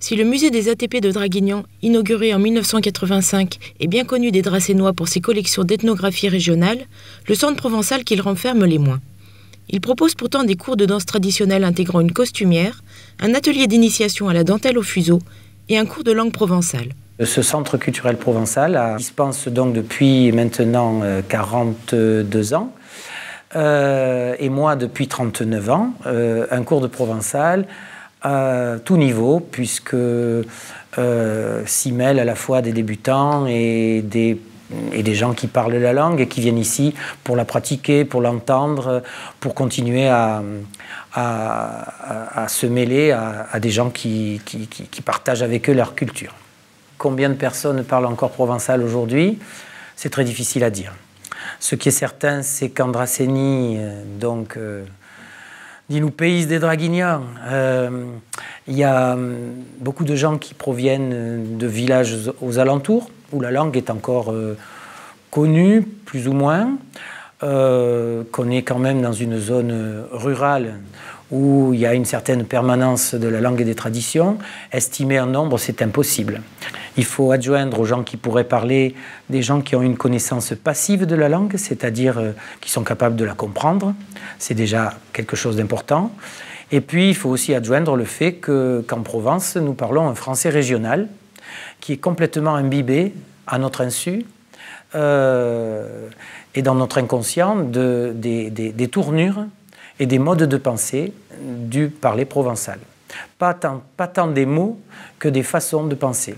Si le musée des ATP de Draguignan, inauguré en 1985, est bien connu des Dracénois pour ses collections d'ethnographie régionale, le centre provençal qu'il renferme l'est moins. Il propose pourtant des cours de danse traditionnelle intégrant une costumière, un atelier d'initiation à la dentelle au fuseau et un cours de langue provençale. Ce centre culturel provençal dispense donc depuis maintenant 42 ans, et moi depuis 39 ans, un cours de provençal à tout niveau, puisque s'y mêlent à la fois des débutants et des gens qui parlent la langue et qui viennent ici pour la pratiquer, pour l'entendre, pour continuer à se mêler à des gens qui partagent avec eux leur culture. Combien de personnes parlent encore provençal aujourd'hui? C'est très difficile à dire. Ce qui est certain, c'est qu'en Dracénie, dit nous pays des Draguignans, il y a beaucoup de gens qui proviennent de villages aux alentours, où la langue est encore connue, plus ou moins, qu'on est quand même dans une zone rurale où il y a une certaine permanence de la langue et des traditions. Estimer en nombre, c'est impossible. Il faut adjoindre aux gens qui pourraient parler des gens qui ont une connaissance passive de la langue, c'est-à-dire qui sont capables de la comprendre. C'est déjà quelque chose d'important. Et puis, il faut aussi adjoindre le fait qu'en Provence, nous parlons un français régional qui est complètement imbibé, à notre insu, et dans notre inconscient, des tournures et des modes de pensée du parler provençal. Pas tant des mots que des façons de penser.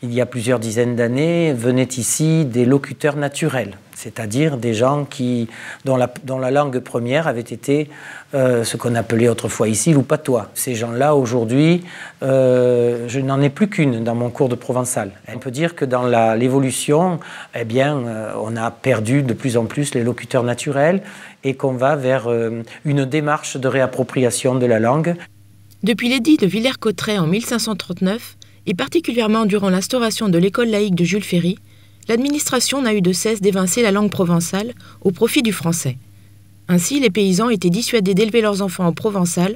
Il y a plusieurs dizaines d'années, venaient ici des locuteurs naturels, c'est-à-dire des gens dont la langue première avait été ce qu'on appelait autrefois ici l'oupatois. Ces gens-là, aujourd'hui, je n'en ai plus qu'une dans mon cours de provençal. On peut dire que dans l'évolution, on a perdu de plus en plus les locuteurs naturels et qu'on va vers une démarche de réappropriation de la langue. Depuis l'édit de Villers-Cotterêts en 1539, et particulièrement durant l'instauration de l'école laïque de Jules Ferry, l'administration n'a eu de cesse d'évincer la langue provençale au profit du français. Ainsi, les paysans étaient dissuadés d'élever leurs enfants en provençal,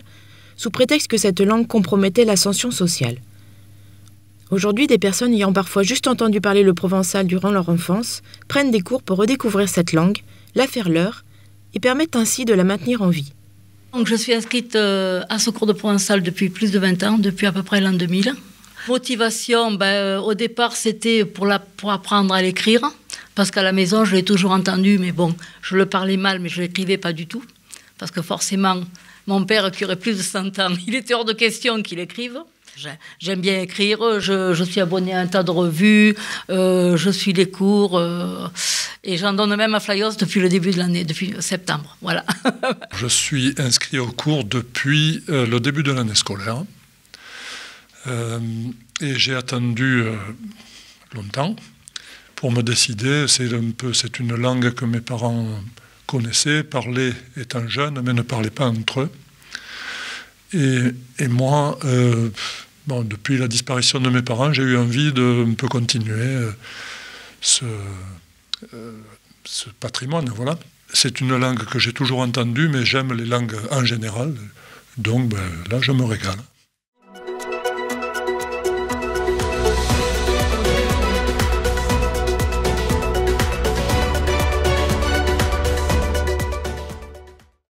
sous prétexte que cette langue compromettait l'ascension sociale. Aujourd'hui, des personnes ayant parfois juste entendu parler le provençal durant leur enfance prennent des cours pour redécouvrir cette langue, la faire leur, et permettent ainsi de la maintenir en vie. Donc, je suis inscrite à ce cours de provençal depuis plus de 20 ans, depuis à peu près l'an 2000. Motivation, au départ, c'était pour apprendre à l'écrire, parce qu'à la maison, je l'ai toujours entendu, mais bon, je le parlais mal, mais je ne l'écrivais pas du tout, parce que forcément, mon père, qui aurait plus de 100 ans, il était hors de question qu'il écrive. J'aime bien écrire, je suis abonnée à un tas de revues, je suis les cours, et j'en donne même à Flyos depuis le début de l'année, depuis septembre, voilà. Je suis inscrit au cours depuis le début de l'année scolaire. Et j'ai attendu longtemps pour me décider. C'est une langue que mes parents connaissaient, parlaient étant jeunes, mais ne parlaient pas entre eux. Et moi, depuis la disparition de mes parents, j'ai eu envie de un peu continuer ce patrimoine. Voilà. C'est une langue que j'ai toujours entendue, mais j'aime les langues en général. Donc là, je me régale.